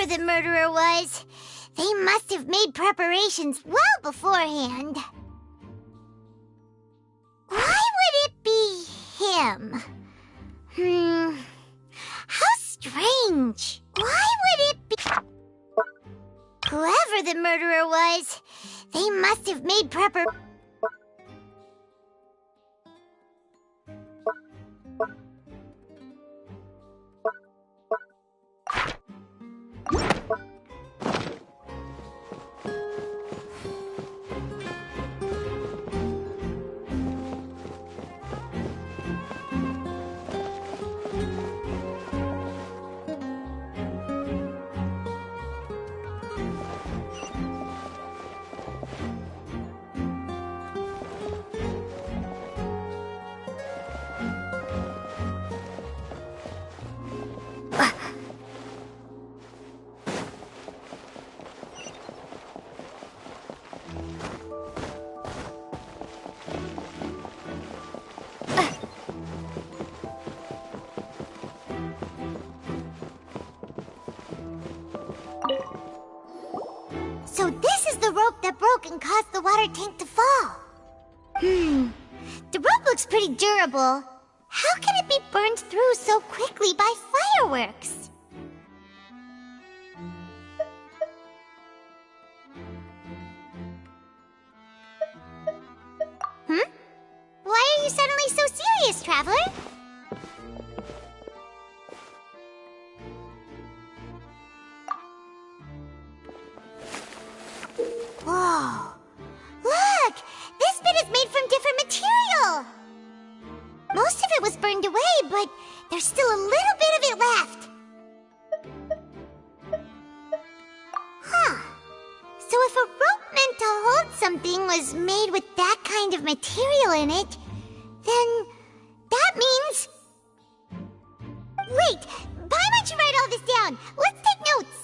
Whoever the murderer was, they must have made preparations well beforehand. Why would it be him? How strange. Why would it be... Whoever the murderer was, they must have made preparations. So this is the rope that broke and caused the water tank to fall. The rope looks pretty durable. How can it be burned through so quickly by fireworks? Why are you suddenly so serious, Traveler? Whoa! Look! This bit is made from different material! Most of it was burned away, but there's still a little bit of it left. Huh. So if a rope meant to hold something was made with that kind of material in it, then that means... Wait! Why don't you write all this down? Let's take notes!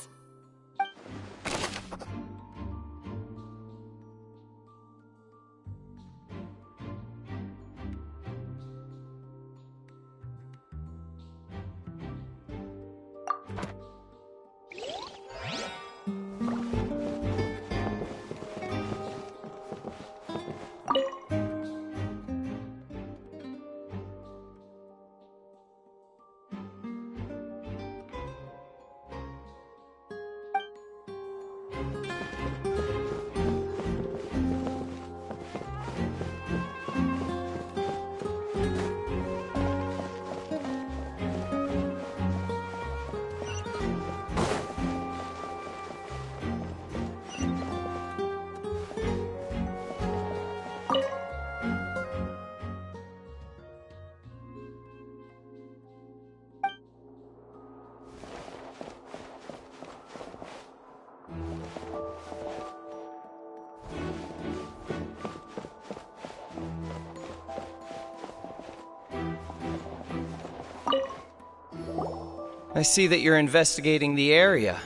I see that you're investigating the area.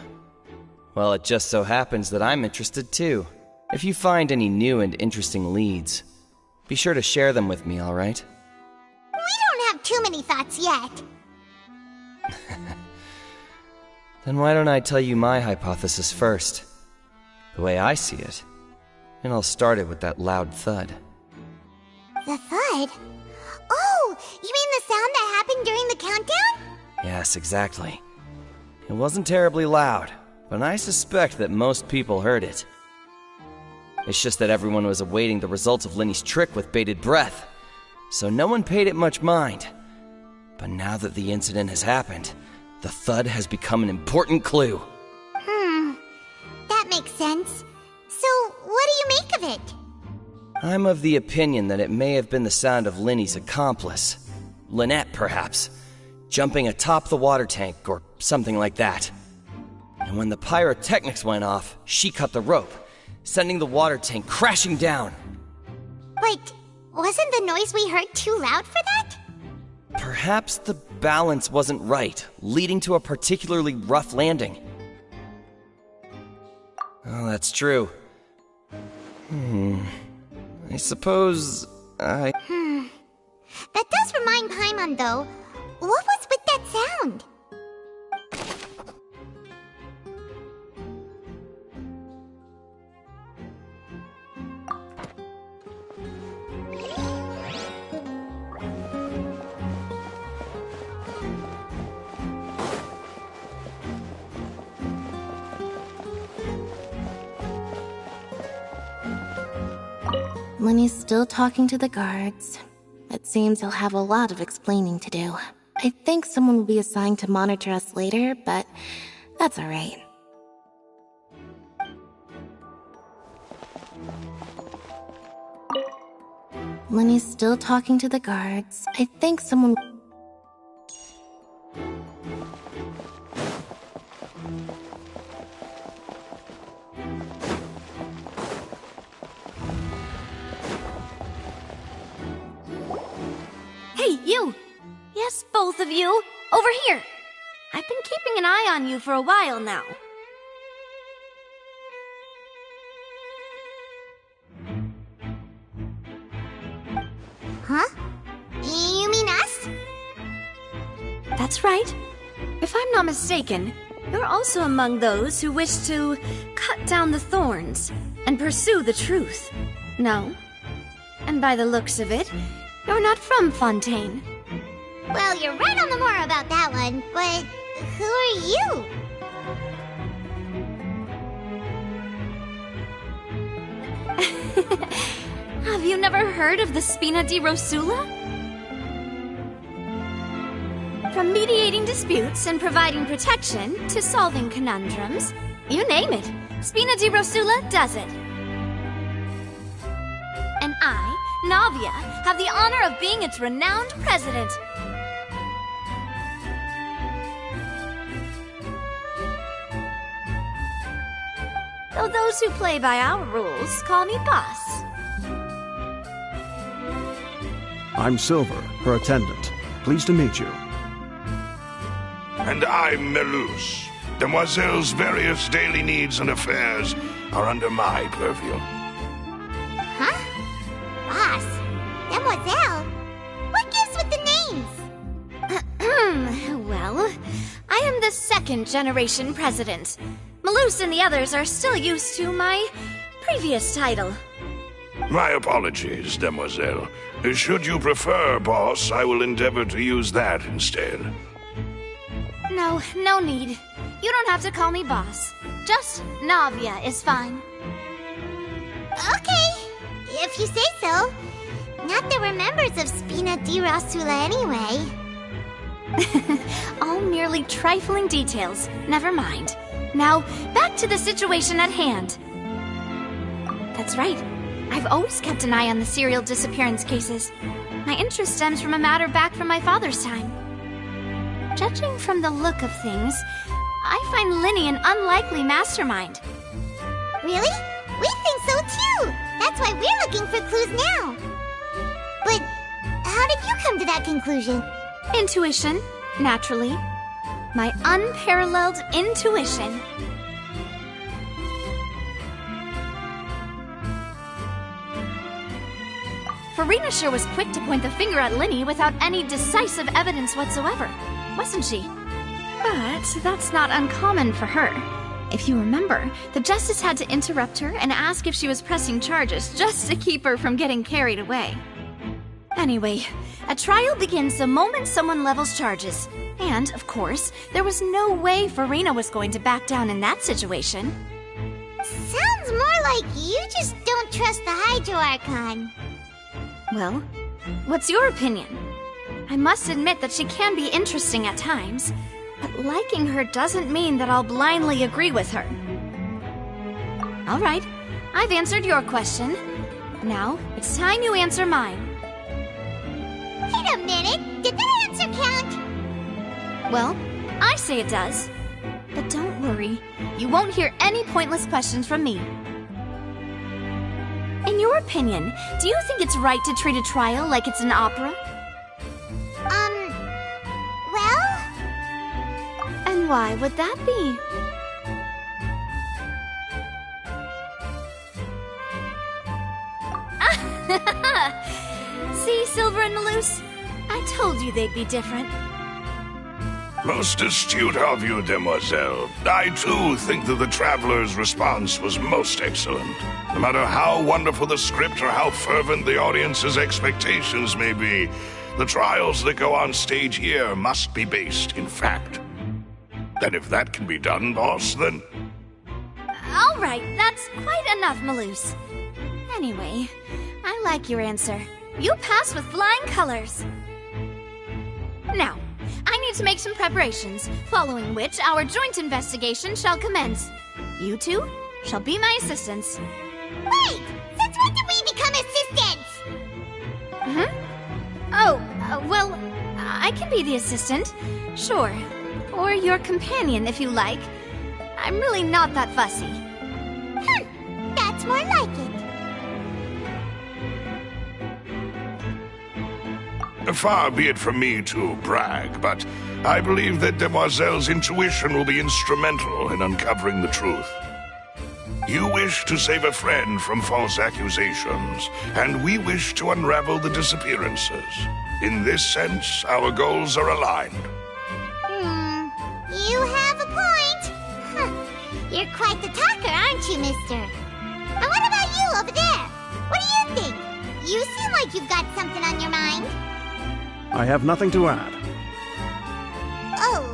Well, it just so happens that I'm interested too. If you find any new and interesting leads, be sure to share them with me, alright? We don't have too many thoughts yet. Then why don't I tell you my hypothesis first? The way I see it. And I'll start it with that loud thud. The thud? Oh, you mean the sound that happened during the countdown? Yes, exactly. It wasn't terribly loud, but I suspect that most people heard it. It's just that everyone was awaiting the results of Lenny's trick with bated breath, so no one paid it much mind. But now that the incident has happened, the thud has become an important clue. That makes sense. So, what do you make of it? I'm of the opinion that it may have been the sound of Lenny's accomplice. Lynette, perhaps. Jumping atop the water tank, or something like that. And when the pyrotechnics went off, she cut the rope, sending the water tank crashing down. But wasn't the noise we heard too loud for that? Perhaps the balance wasn't right, leading to a particularly rough landing. Oh, that's true. I suppose I... That does remind Paimon, though. What was with that sound? Lenny's still talking to the guards. It seems he'll have a lot of explaining to do. I think someone will be assigned to monitor us later, but that's alright. Lenny's still talking to the guards. I think someone... Hey, you! Yes, both of you! Over here! I've been keeping an eye on you for a while now. Huh? You mean us? That's right. If I'm not mistaken, you're also among those who wish to cut down the thorns and pursue the truth. No? And by the looks of it, you're not from Fontaine. Well, you're right on the moor about that one, but who are you? Have you never heard of the Spina di Rosula? From mediating disputes and providing protection to solving conundrums, you name it, Spina di Rosula does it. And I, Navia, have the honor of being its renowned president. Though those who play by our rules call me boss. I'm Silver, her attendant. Pleased to meet you. And I'm Melus. Demoiselle's various daily needs and affairs are under my purview. Huh? Boss? Demoiselle? What gives with the names? Well, I am the second generation president. Melus and the others are still used to my previous title. My apologies, Demoiselle. Should you prefer, boss, I will endeavor to use that instead. No need. You don't have to call me boss. Just Navia is fine. Okay, if you say so. Not that we're members of Spina di Rosula anyway. All merely trifling details. Never mind. Now, back to the situation at hand. That's right. I've always kept an eye on the serial disappearance cases. My interest stems from a matter back from my father's time. Judging from the look of things, I find Linny an unlikely mastermind. Really? We think so too! That's why we're looking for clues now. But how did you come to that conclusion? Intuition, naturally. My unparalleled intuition. Farina sure was quick to point the finger at Linny without any decisive evidence whatsoever, wasn't she? But that's not uncommon for her. If you remember, the Justice had to interrupt her and ask if she was pressing charges just to keep her from getting carried away. Anyway, a trial begins the moment someone levels charges. And, of course, there was no way Farina was going to back down in that situation. Sounds more like you just don't trust the Hydro Archon. Well, what's your opinion? I must admit that she can be interesting at times, but liking her doesn't mean that I'll blindly agree with her. All right, I've answered your question. Now, it's time you answer mine. Wait a minute! Did that answer count? Well, I say it does. But don't worry, you won't hear any pointless questions from me. In your opinion, do you think it's right to treat a trial like it's an opera? Well? And why would that be? See, Silver and Melus? I told you they'd be different. Most astute of you, Demoiselle. I, too, think that the Traveler's response was most excellent. No matter how wonderful the script or how fervent the audience's expectations may be, the trials that go on stage here must be based in fact. And if that can be done, boss, then... All right, that's quite enough, Melus. Anyway, I like your answer. You pass with flying colors. Now, I need to make some preparations, following which our joint investigation shall commence. You two shall be my assistants. Wait! Since when did we become assistants? Well, I can be the assistant. Sure. Or your companion, if you like. I'm really not that fussy. That's more like it. Far be it from me to brag, but I believe that Demoiselle's intuition will be instrumental in uncovering the truth. You wish to save a friend from false accusations, and we wish to unravel the disappearances. In this sense, our goals are aligned. You have a point. You're quite the talker, aren't you, mister? And what about you over there? What do you think? You seem like you've got something on your mind. I have nothing to add. Oh,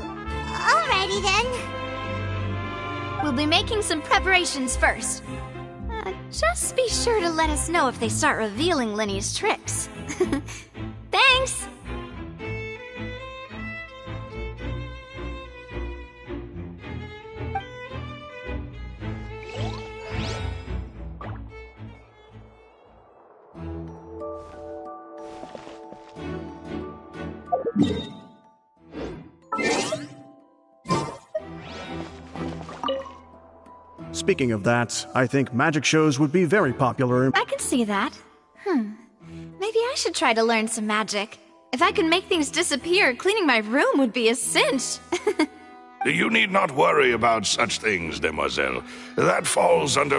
alrighty then. We'll be making some preparations first. Just be sure to let us know if they start revealing Linny's tricks. Thanks! Speaking of that, I think magic shows would be very popular. I can see that. Maybe I should try to learn some magic. If I could make things disappear, cleaning my room would be a cinch. You need not worry about such things, Demoiselle. That falls under...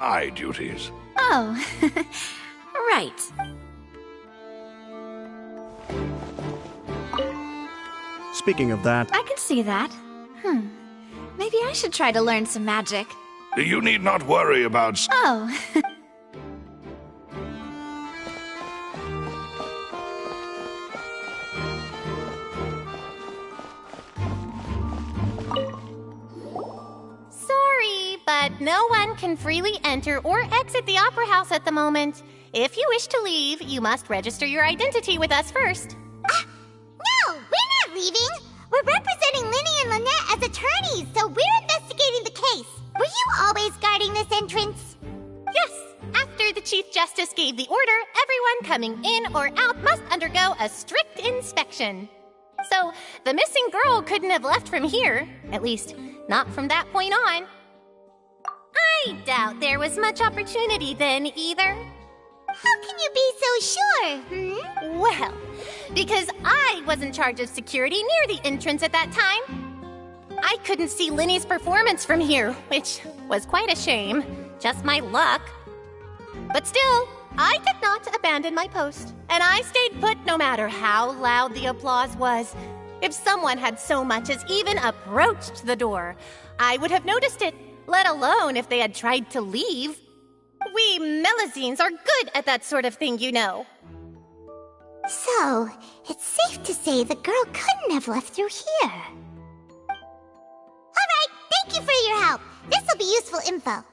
my duties. Oh, right. Speaking of that, I can see that. Maybe I should try to learn some magic. You need not worry about... Oh. Sorry, but no one can freely enter or exit the Opera House at the moment. If you wish to leave, you must register your identity with us first. No, we're not leaving. We're representing Linny and Lynette as attorneys, so we're investigating the case. Were you always guarding this entrance? Yes, after the Chief Justice gave the order, everyone coming in or out must undergo a strict inspection. So, the missing girl couldn't have left from here. At least, not from that point on. I doubt there was much opportunity then, either. How can you be so sure, Well, because I was in charge of security near the entrance at that time. I couldn't see Linny's performance from here, which was quite a shame. Just my luck. But still, I did not abandon my post, and I stayed put no matter how loud the applause was. If someone had so much as even approached the door, I would have noticed it, let alone if they had tried to leave. We Melusines are good at that sort of thing, you know. So, it's safe to say the girl couldn't have left through here. Alright, thank you for your help. This will be useful info.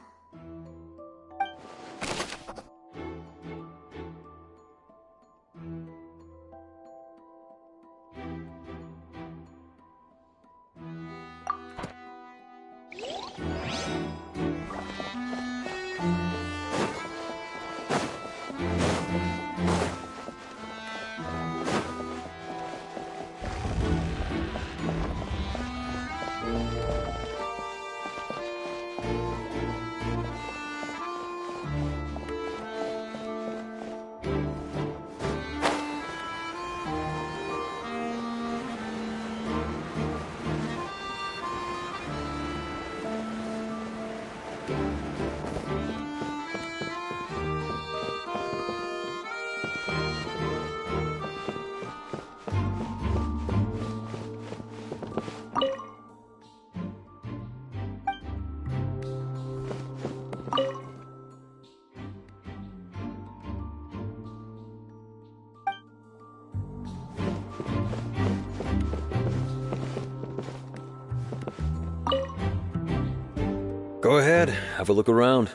Go ahead, have a look around.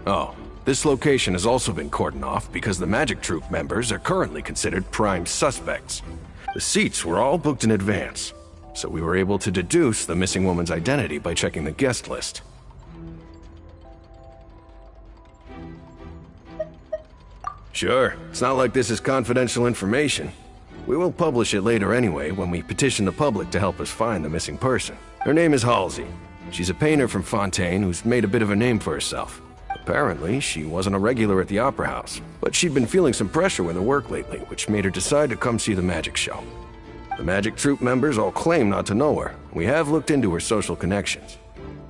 Oh, this location has also been cordoned off because the Magic Troop members are currently considered prime suspects. The seats were all booked in advance, so we were able to deduce the missing woman's identity by checking the guest list. Sure, it's not like this is confidential information. We will publish it later anyway when we petition the public to help us find the missing person. Her name is Halsey. She's a painter from Fontaine who's made a bit of a name for herself. Apparently, she wasn't a regular at the Opera House, but she'd been feeling some pressure with her work lately, which made her decide to come see the magic show. The Magic Troop members all claim not to know her. We have looked into her social connections.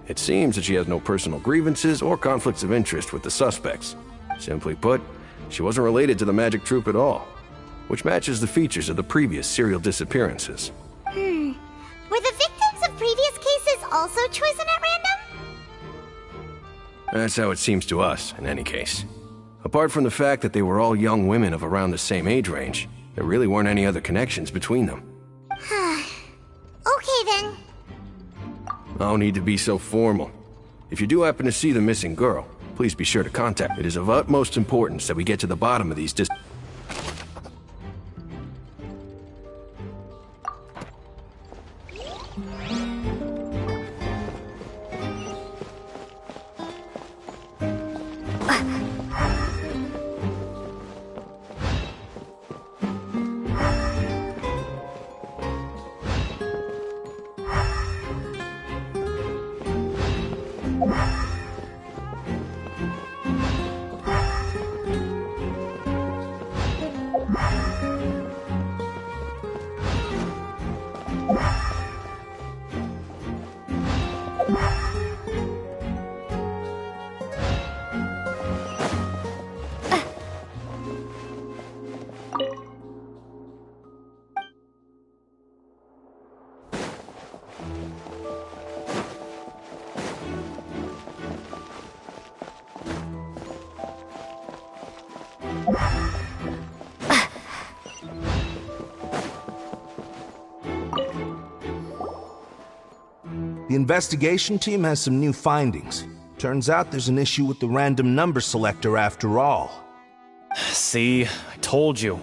It seems that she has no personal grievances or conflicts of interest with the suspects. Simply put, she wasn't related to the Magic Troop at all, which matches the features of the previous serial disappearances. Were the victims of previous cases also chosen at random? That's how it seems to us, in any case. Apart from the fact that they were all young women of around the same age range, there really weren't any other connections between them. Okay then. No need to be so formal. If you do happen to see the missing girl, please be sure to contact me. It is of utmost importance that we get to the bottom of these The investigation team has some new findings. Turns out there's an issue with the random number selector after all. See, I told you.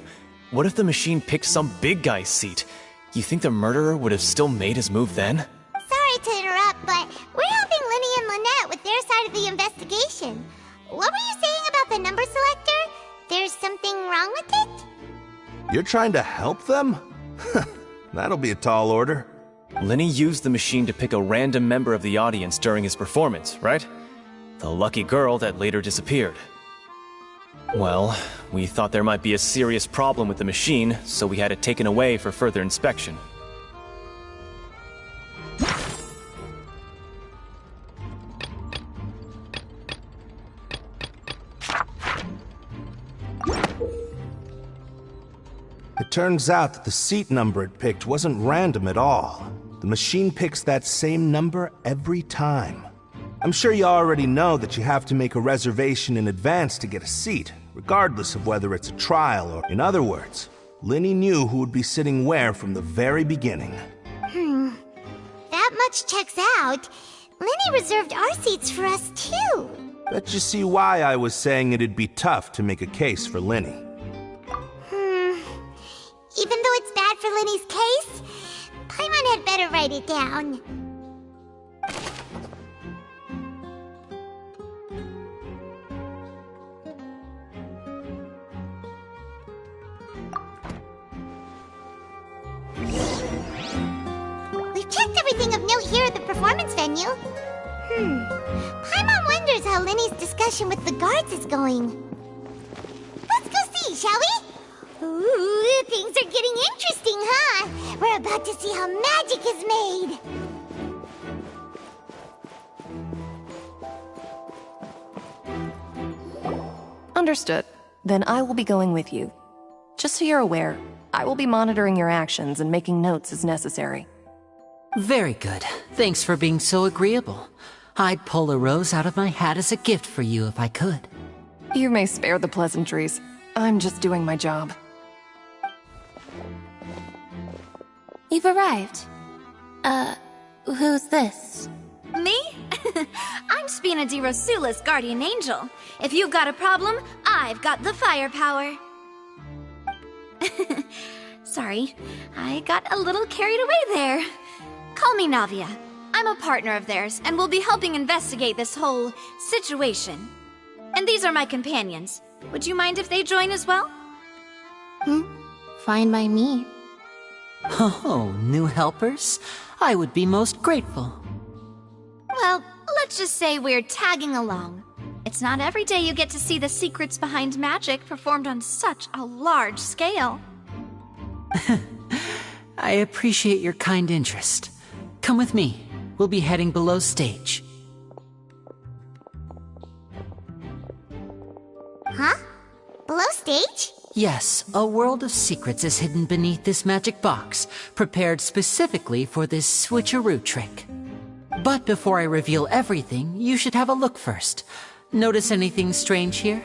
What if the machine picked some big guy's seat? You think the murderer would have still made his move then? Sorry to interrupt, but we're helping Linny and Lynette with their side of the investigation. What were you saying about the number selector? There's something wrong with it? You're trying to help them? That'll be a tall order. Linny used the machine to pick a random member of the audience during his performance, right? The lucky girl that later disappeared. Well, we thought there might be a serious problem with the machine, so we had it taken away for further inspection. It turns out that the seat number it picked wasn't random at all. The machine picks that same number every time. I'm sure you already know that you have to make a reservation in advance to get a seat, regardless of whether it's a trial or... In other words, Linny knew who would be sitting where from the very beginning. That much checks out. Linny reserved our seats for us too. Bet you see why I was saying it'd be tough to make a case for Linny. Even though it's bad for Linny's case, Paimon had better write it down. We've performance venue. Paimon wonders how Linny's discussion with the guards is going. Let's go see, shall we? Ooh, things are getting interesting, huh? We're about to see how magic is made. Understood. Then I will be going with you. Just so you're aware, I will be monitoring your actions and making notes as necessary. Very good. Thanks for being so agreeable. I'd pull a rose out of my hat as a gift for you if I could. You may spare the pleasantries. I'm just doing my job. You've arrived. Who's this? Me? I'm Spina di Rosula's guardian angel. If you've got a problem, I've got the firepower. Sorry, I got a little carried away there. Call me Navia. I'm a partner of theirs, and will be helping investigate this whole situation. And these are my companions. Would you mind if they join as well? Fine by me. Oh, new helpers? I would be most grateful. Well, let's just say we're tagging along. It's not every day you get to see the secrets behind magic performed on such a large scale. I appreciate your kind interest. Come with me. We'll be heading below stage. Huh? Below stage? Yes, a world of secrets is hidden beneath this magic box, prepared specifically for this switcheroo trick. But before I reveal everything, you should have a look first. Notice anything strange here?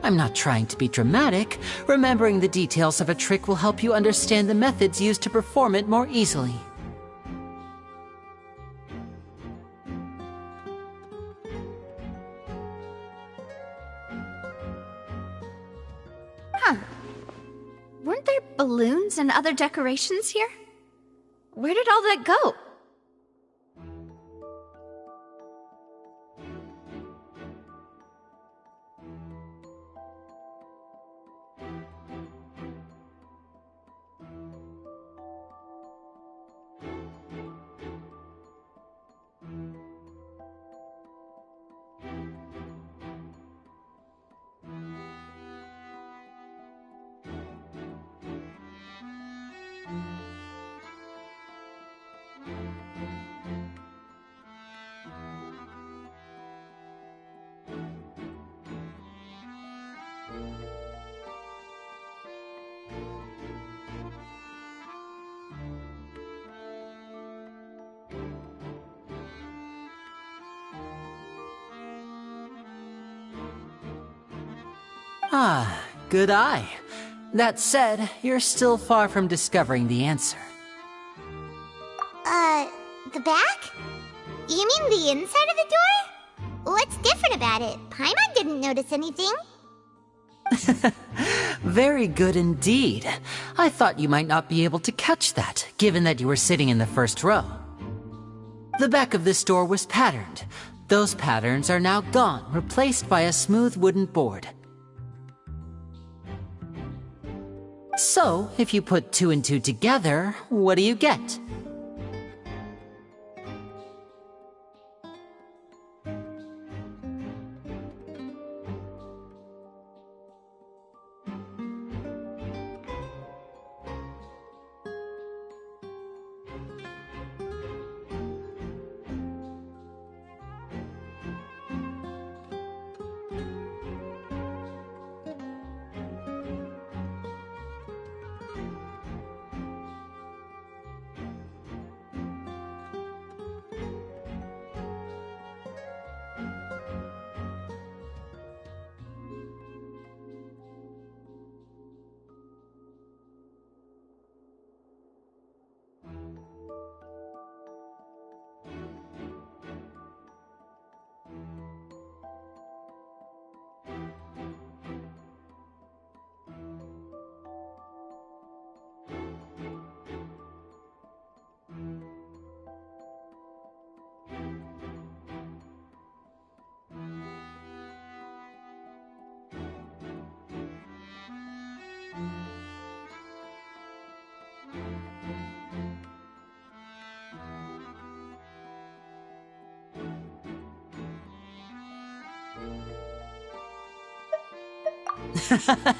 I'm not trying to be dramatic. Remembering the details of a trick will help you understand the methods used to perform it more easily. Huh. Weren't there balloons and other decorations here? Where did all that go? Ah, good eye. That said, you're still far from discovering the answer. The back? You mean the inside of the door? What's different about it? Paimon didn't notice anything. Very good indeed. I thought you might not be able to catch that, given that you were sitting in the first row. The back of this door was patterned. Those patterns are now gone, replaced by a smooth wooden board. So, if you put 2 and 2 together, what do you get?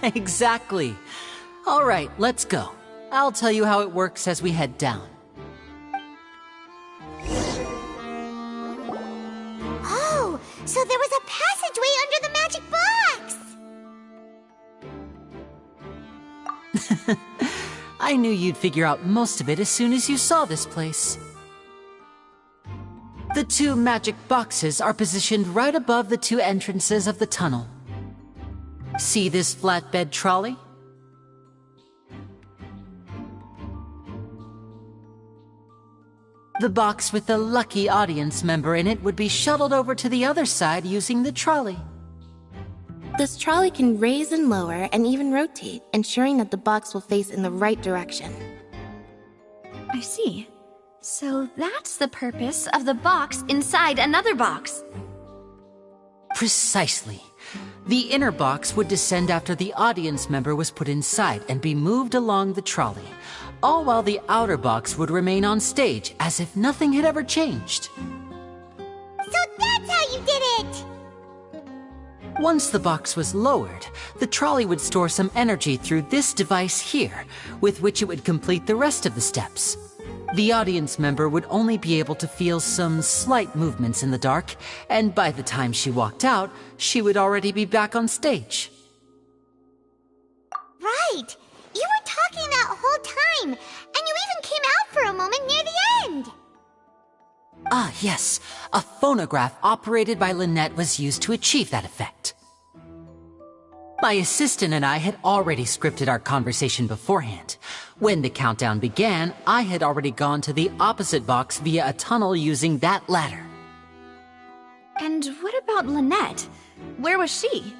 Exactly. All right, let's go. I'll tell you how it works as we head down. Oh, so there was a passageway under the magic box! I knew you'd figure out most of it as soon as you saw this place. The two magic boxes are positioned right above the two entrances of the tunnel. See this flatbed trolley? The box with the lucky audience member in it would be shuttled over to the other side using the trolley. This trolley can raise and lower and even rotate, ensuring that the box will face in the right direction. I see. So that's the purpose of the box inside another box. Precisely. The inner box would descend after the audience member was put inside and be moved along the trolley, all while the outer box would remain on stage as if nothing had ever changed. So that's how you did it! Once the box was lowered, the trolley would store some energy through this device here, with which it would complete the rest of the steps. The audience member would only be able to feel some slight movements in the dark, and by the time she walked out, she would already be back on stage. Right! You were talking that whole time, and you even came out for a moment near the end! Ah, yes. A phonograph operated by Lynette was used to achieve that effect. My assistant and I had already scripted our conversation beforehand. When the countdown began, I had already gone to the opposite box via a tunnel using that ladder. And what about Lynette? Where was she?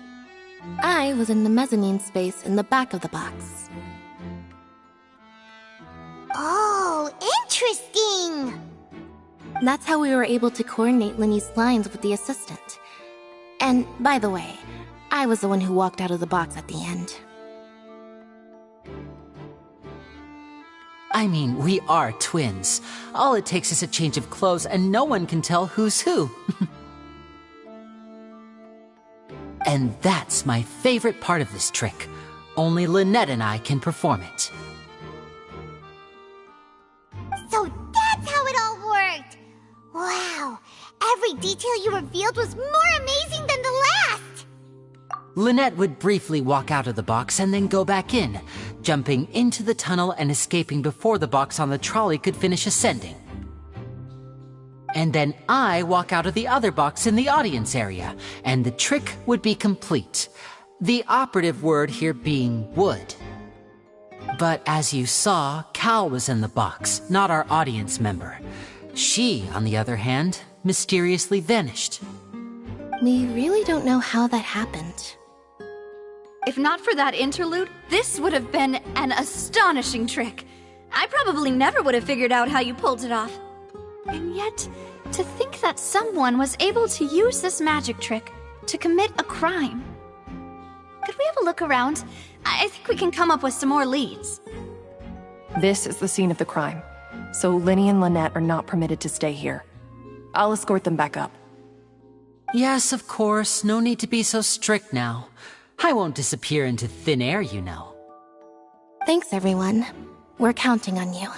I was in the mezzanine space in the back of the box. Oh, interesting! That's how we were able to coordinate Linny's lines with the assistant. And, by the way, I was the one who walked out of the box at the end. I mean, we are twins. All it takes is a change of clothes and no one can tell who's who. And that's my favorite part of this trick. Only Lynette and I can perform it. So that's how it all worked! Wow, every detail you revealed was more amazing than the last! Lynette would briefly walk out of the box and then go back in, jumping into the tunnel and escaping before the box on the trolley could finish ascending. And then I walk out of the other box in the audience area, and the trick would be complete. The operative word here being would. But as you saw, Cal was in the box, not our audience member. She, on the other hand, mysteriously vanished. We really don't know how that happened. If not for that interlude, this would have been an astonishing trick. I probably never would have figured out how you pulled it off. And yet, to think that someone was able to use this magic trick to commit a crime. Could we have a look around? I think we can come up with some more leads. This is the scene of the crime, so Linny and Lynette are not permitted to stay here. I'll escort them back up. Yes, of course. No need to be so strict now. I won't disappear into thin air, you know. Thanks, everyone. We're counting on you.